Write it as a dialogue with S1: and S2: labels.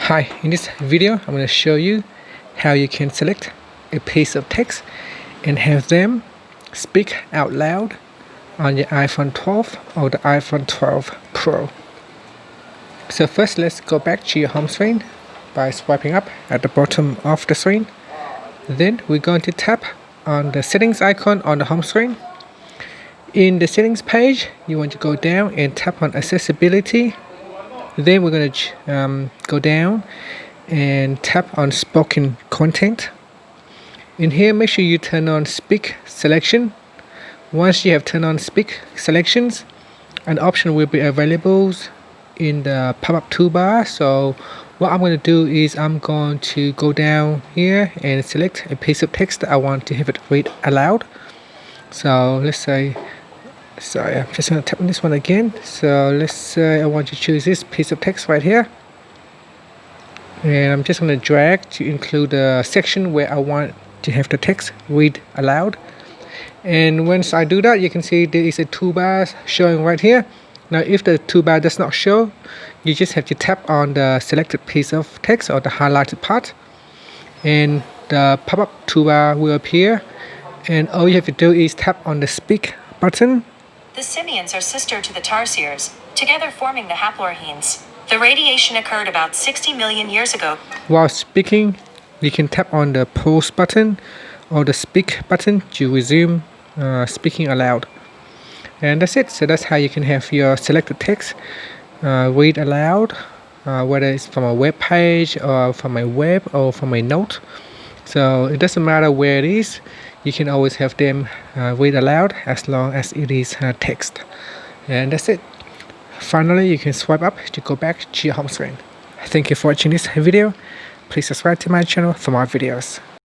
S1: Hi, in this video I'm going to show you how you can select a piece of text and have them speak out loud on your iPhone 12 or the iPhone 12 Pro. So first let's go back to your home screen by swiping up at the bottom of the screen. Then we're going to tap on the settings icon on the home screen. In the settings page, you want to go down and tap on accessibility. Then we're going to go down and tap on spoken content. In here, make sure you turn on speak selection. Once you have turned on speak selections, an option will be available in the pop-up toolbar. So what I'm going to do is I'm going to go down here and select a piece of text that I want to have it read aloud. So let's say, sorry, I'm just going to tap on this one again. So let's say I want to choose this piece of text right here, and I'm just going to drag to include the section where I want to have the text read aloud. And once I do that, you can see there is a toolbar showing right here. Now if the toolbar does not show, you just have to tap on the selected piece of text or the highlighted part, and the pop-up toolbar will appear, and all you have to do is tap on the speak button.
S2: The simians are sister to the tarsiers, together forming the haplorhines. The radiation occurred about 60 million years ago.
S1: While speaking, you can tap on the pause button or the speak button to resume speaking aloud. And that's it. So that's how you can have your selected text read aloud, whether it's from a web page or from a web or from a note. So it doesn't matter where it is, you can always have them read aloud as long as it is text. And that's it. Finally, you can swipe up to go back to your home screen. Thank you for watching this video. Please subscribe to my channel for more videos.